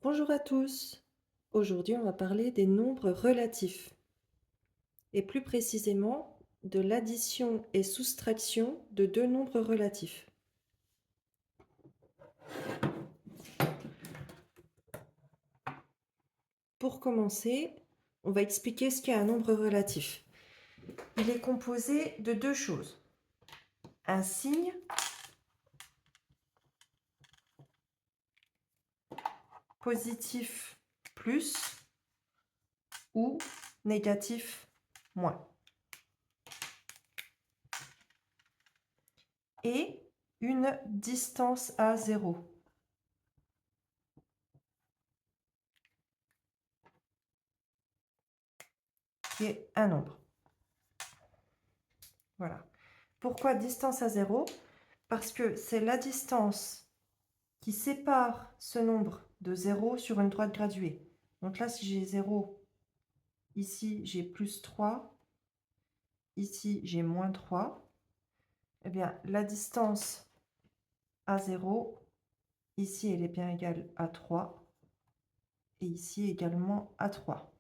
Bonjour à tous. Aujourd'hui, on va parler des nombres relatifs et plus précisément de l'addition et soustraction de deux nombres relatifs. Pour commencer, on va expliquer ce qu'est un nombre relatif. Il est composé de deux choses. Un signe positif plus ou négatif moins. Et une distance à zéro, qui est un nombre. Voilà. Pourquoi distance à zéro? Parce que c'est la distance qui sépare ce nombre de 0 sur une droite graduée. Donc là, si j'ai 0, ici j'ai plus 3, ici j'ai moins 3, eh bien la distance à 0, ici elle est bien égale à 3, et ici également à 3.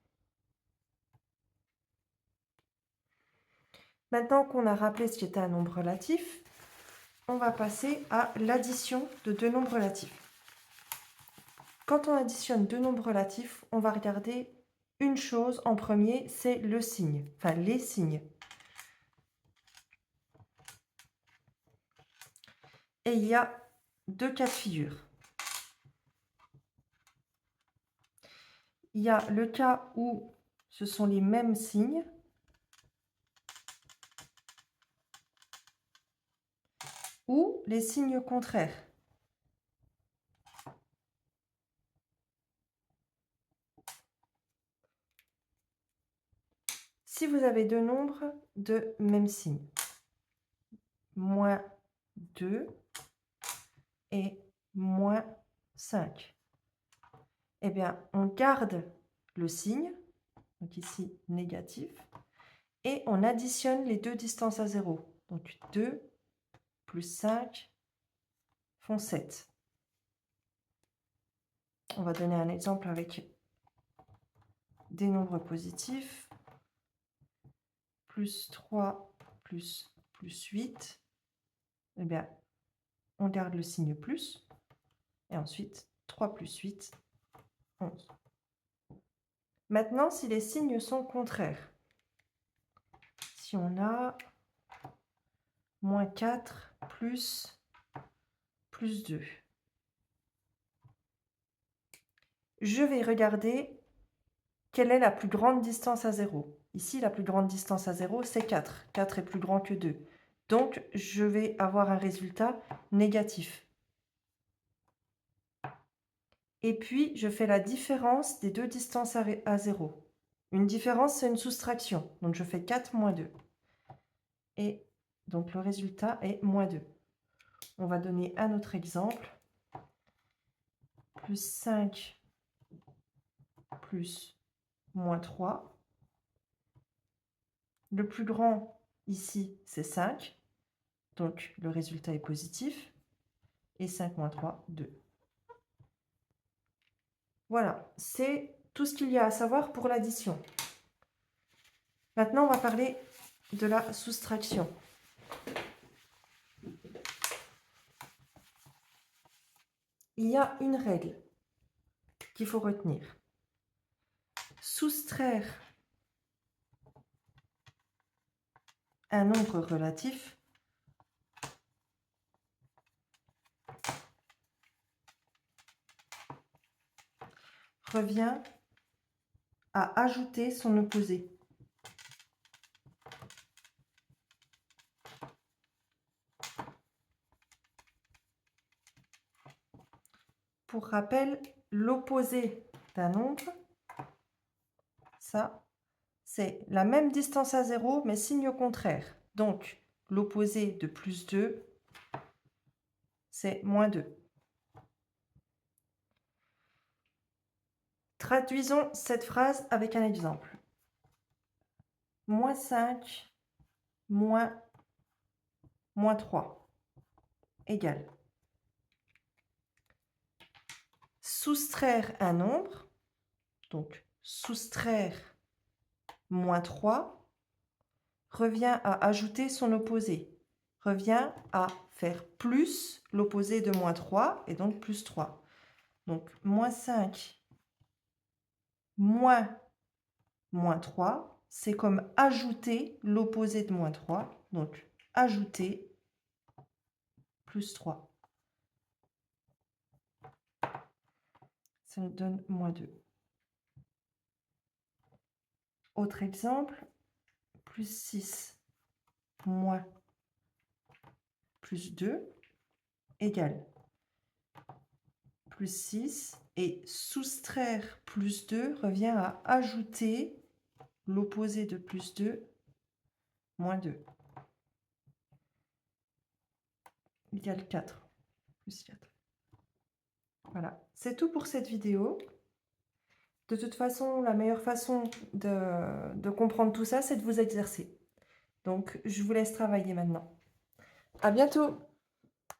Maintenant qu'on a rappelé ce qu'était un nombre relatif, on va passer à l'addition de deux nombres relatifs. Quand on additionne deux nombres relatifs, on va regarder une chose en premier, c'est le signe, enfin les signes. Et il y a deux cas de figure. Il y a le cas où ce sont les mêmes signes, ou les signes contraires. Si vous avez deux nombres de même signe, moins 2 et moins 5, eh bien, on garde le signe, donc ici négatif, et on additionne les deux distances à 0. Donc 2 plus 5 font 7. On va donner un exemple avec des nombres positifs. Plus 3 plus 8, eh bien, on garde le signe plus, et ensuite 3 plus 8, 11. Maintenant, si les signes sont contraires, si on a moins 4 plus 2, je vais regarder quelle est la plus grande distance à 0. Ici, la plus grande distance à 0, c'est 4. 4 est plus grand que 2. Donc, je vais avoir un résultat négatif. Et puis, je fais la différence des deux distances à 0. Une différence, c'est une soustraction. Donc, je fais 4 moins 2. Et donc, le résultat est moins 2. On va donner un autre exemple. Plus 5 plus moins 3. Le plus grand, ici, c'est 5. Donc, le résultat est positif. Et 5 moins 3, 2. Voilà, c'est tout ce qu'il y a à savoir pour l'addition. Maintenant, on va parler de la soustraction. Il y a une règle qu'il faut retenir. Soustraire un nombre relatif revient à ajouter son opposé. Pour rappel, l'opposé d'un nombre, ça, c'est la même distance à 0, mais signe contraire. Donc, l'opposé de plus 2, c'est moins 2. Traduisons cette phrase avec un exemple. Moins 5 moins 3 égale. soustraire un nombre, donc soustraire moins 3, revient à ajouter son opposé, revient à faire plus l'opposé de moins 3, et donc plus 3. Donc moins 5 moins 3, c'est comme ajouter l'opposé de moins 3, donc ajouter plus 3. Ça nous donne moins 2. Autre exemple, plus 6 moins plus 2 égale plus 6, et soustraire plus 2 revient à ajouter l'opposé de plus 2, moins 2, égale 4, plus 4. Voilà, c'est tout pour cette vidéo. De toute façon, la meilleure façon de comprendre tout ça, c'est de vous exercer. Donc, je vous laisse travailler maintenant. À bientôt!